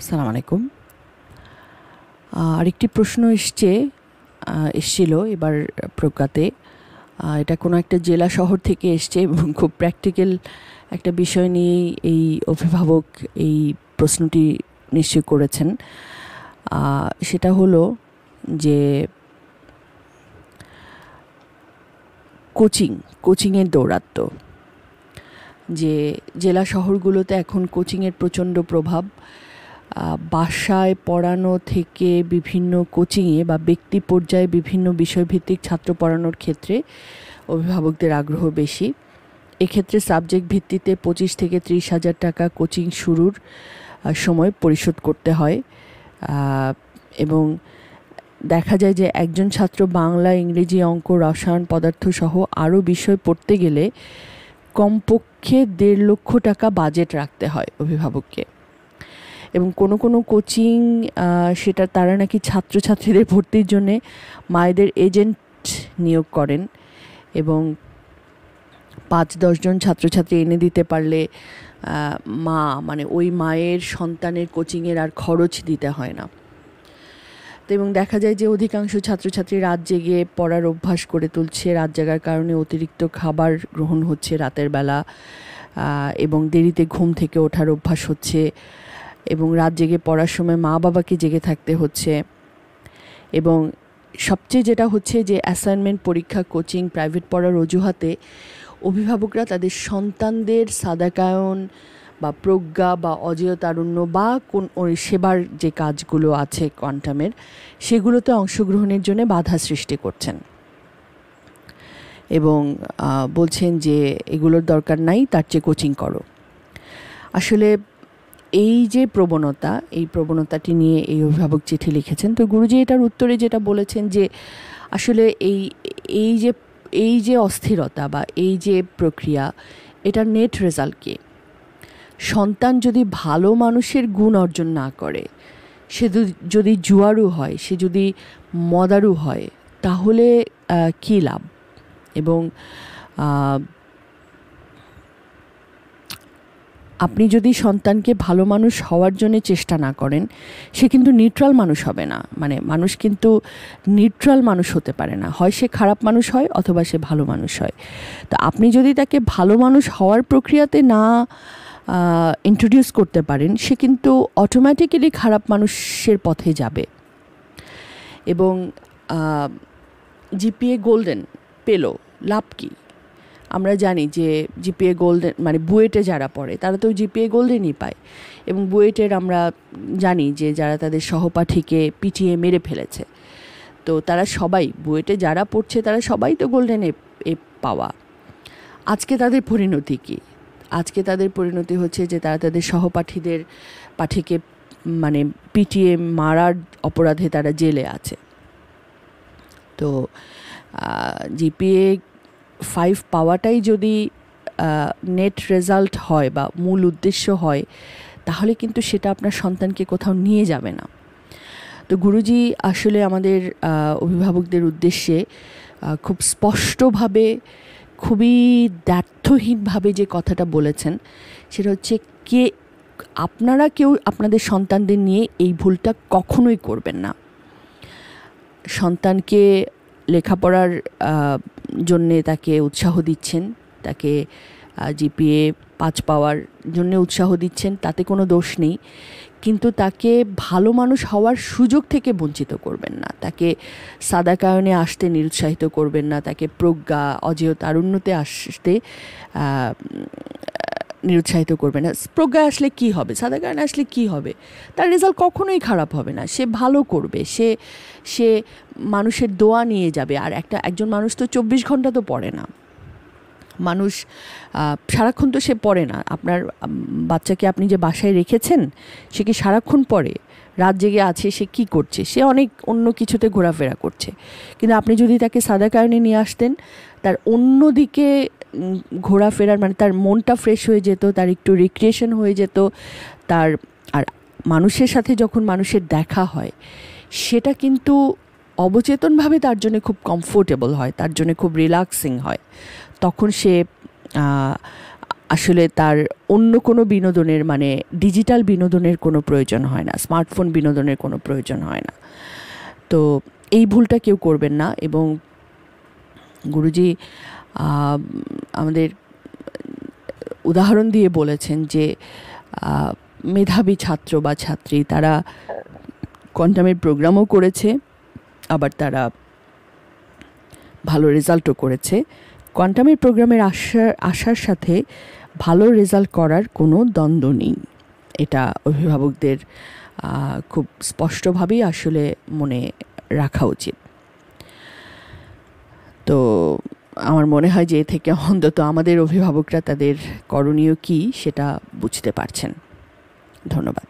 আসসালামু আলাইকুম। আরেকটি প্রশ্ন এসছিল এবার প্রজ্ঞাতে। এটা কোনো একটা জেলা শহর থেকে এসছে এবং খুব প্র্যাকটিক্যাল একটা বিষয় নিয়েই এই অভিভাবক এই প্রশ্নটি নিশ্চয় করেছেন। সেটা হলো যে কোচিংয়ের দৌরাত্ম্য, যে জেলা শহরগুলোতে এখন কোচিংয়ের প্রচণ্ড প্রভাব। বাসায় পড়ানো থেকে বিভিন্ন কোচিংয়ে বা ব্যক্তি পর্যায়ে বিভিন্ন বিষয়ভিত্তিক ছাত্র পড়ানোর ক্ষেত্রে অভিভাবকদের আগ্রহ বেশি। এক্ষেত্রে সাবজেক্ট ভিত্তিতে 25 থেকে 30,000 টাকা কোচিং শুরুর সময় পরিশোধ করতে হয়, এবং দেখা যায় যে একজন ছাত্র বাংলা, ইংরেজি, অঙ্ক, রসায়ন, পদার্থ সহ আরও বিষয় পড়তে গেলে কমপক্ষে 1.5 লক্ষ টাকা বাজেট রাখতে হয় অভিভাবককে। এবং কোনো কোচিং সেটা তারা নাকি ছাত্রছাত্রীদের ভর্তির জন্যে মায়েদের এজেন্ট নিয়োগ করেন, এবং 5-10 জন ছাত্রছাত্রী এনে দিতে পারলে ওই মায়ের সন্তানের কোচিংয়ের আর খরচ দিতে হয় না। তো এবং দেখা যায় যে অধিকাংশ ছাত্রছাত্রী রাত জেগে পড়ার অভ্যাস করে তুলছে। রাত জাগার কারণে অতিরিক্ত খাবার গ্রহণ হচ্ছে রাতের বেলা, এবং দেরিতে ঘুম থেকে ওঠার অভ্যাস হচ্ছে, এবং রাত জেগে পড়ার সময় মা বাবাকে জেগে থাকতে হচ্ছে। এবং সবচেয়ে যেটা হচ্ছে যে অ্যাসাইনমেন্ট, পরীক্ষা, কোচিং, প্রাইভেট পড়ার অজুহাতে অভিভাবকরা তাদের সন্তানদের সাদাকায়ন বা প্রজ্ঞা বা অজেয় তারুণ্য বা ওই সেবার যে কাজগুলো আছে কোয়ান্টামের, সেগুলোতে অংশগ্রহণের জন্য বাধা সৃষ্টি করছেন এবং বলছেন যে এগুলোর দরকার নাই, তার চেয়ে কোচিং করো। আসলে এই যে এই প্রবণতাটি নিয়ে এই অভিভাবক চিঠি লিখেছেন। তো গুরুজি এটার উত্তরে যেটা বলেছেন যে আসলে এই যে অস্থিরতা বা এই যে প্রক্রিয়া, এটার নেট রেজাল্ট কি? সন্তান যদি ভালো মানুষের গুণ অর্জন না করে, সে যদি জুয়ারু হয়, সে যদি মদারু হয়, তাহলে কী লাভ? এবং আপনি যদি সন্তানকে ভালো মানুষ হওয়ার জন্য চেষ্টা না করেন, সে কিন্তু নিউট্রাল মানুষ হবে না। মানুষ কিন্তু নিউট্রাল মানুষ হতে পারে না, হয় সে খারাপ মানুষ হয় অথবা সে ভালো মানুষ হয়। তো আপনি যদি তাকে ভালো মানুষ হওয়ার প্রক্রিয়াতে না ইন্ট্রোডিউস করতে পারেন, সে কিন্তু অটোমেটিক্যালি খারাপ মানুষের পথে যাবে। এবং জিপিএ গোল্ডেন পেল, লাভ কি? আমরা জানি যে জিপিএ গোল্ডেন বুয়েটে যারা পড়ে তারা তো জিপিএ গোল্ডেনই পায়, এবং বুয়েটের আমরা জানি যে যারা তাদের সহপাঠীকে পিটিয়ে মেরে ফেলেছে, তো তারা সবাই বুয়েটে যারা পড়ছে তারা সবাই তো গোল্ডেন এ পাওয়া। আজকে তাদের পরিণতি কী? আজকে তাদের পরিণতি হচ্ছে যে তারা তাদের পাঠীকে পিটিয়ে মারার অপরাধে তারা জেলে আছে। তো জিপিএ 5 পাওয়াটাই যদি নেট রেজাল্ট হয় বা মূল উদ্দেশ্য হয়, তাহলে কিন্তু সেটা আপনার সন্তানকে কোথাও নিয়ে যাবে না। তো গুরুজি আসলে আমাদের অভিভাবকদের উদ্দেশ্যে খুব স্পষ্টভাবে, খুবই দ্ব্যর্থহীনভাবে যে কথাটা বলেছেন, সেটা হচ্ছে আপনারা কেউ আপনাদের সন্তানদের নিয়ে এই ভুলটা কখনোই করবেন না। সন্তানকে লেখাপড়ার জন্যে তাকে উৎসাহ দিচ্ছেন, তাকে জিপিএ 5 পাওয়ার জন্য উৎসাহ দিচ্ছেন, তাতে কোনো দোষ নেই, কিন্তু তাকে ভালো মানুষ হওয়ার সুযোগ থেকে বঞ্চিত করবেন না। তাকে সাদাকায়নে আসতে নিরুৎসাহিত করবেন না, তাকে প্রজ্ঞা, অজেয় তারুণ্যতে আসতে নিরুৎসাহিত করবে না। প্রজ্ঞায় আসলে কি হবে, সাদাকায়নে আসলে কি হবে? তার রেজাল্ট কখনোই খারাপ হবে না, সে ভালো করবে, সে মানুষের দোয়া নিয়ে যাবে। আর একজন মানুষ তো 24 ঘন্টা তো পড়ে না, মানুষ সারাক্ষণ তো সে পড়ে না। আপনার বাচ্চাকে আপনি যে বাসায় রেখেছেন, সে কি সারাক্ষণ পড়ে? রাত জেগে আছে, সে কি করছে? সে অনেক অন্য কিছুতে ঘোরাফেরা করছে। কিন্তু আপনি যদি তাকে সাদাকায়নে নিয়ে আসতেন, তার অন্যদিকে ঘোরাফেরার তার মনটা ফ্রেশ হয়ে যেত, তার একটু রিক্রিয়েশন হয়ে যেত। আর মানুষের সাথে যখন মানুষের দেখা হয়, সেটা কিন্তু অবচেতনভাবে তার জন্য খুব কমফোর্টেবল হয়, তার জন্য খুব রিল্যাক্সিং হয়। তখন সে আসলে তার অন্য কোনো বিনোদনের মানে ডিজিটাল বিনোদনের কোনো প্রয়োজন হয় না, স্মার্টফোন বিনোদনের কোনো প্রয়োজন হয় না। তো এই ভুলটা কেউ করবেন না। এবং গুরুজি আমাদের উদাহরণ দিয়ে বলেছেন যে মেধাবী ছাত্র বা ছাত্রী তারা কোয়ান্টামের প্রোগ্রামও করেছে, আবার তারা ভালো রেজাল্টও করেছে। কোয়ান্টামের প্রোগ্রামের আসার সাথে ভালো রেজাল্ট করার কোনো দ্বন্দ্ব নেই। এটা অভিভাবকদের খুব স্পষ্টভাবেই আসলে মনে রাখা উচিত। তো আমার মনে হয় যে এ থেকে অন্তত আমাদের অভিভাবকরা তাদের করণীয় কী সেটা বুঝতে পারছেন। ধন্যবাদ।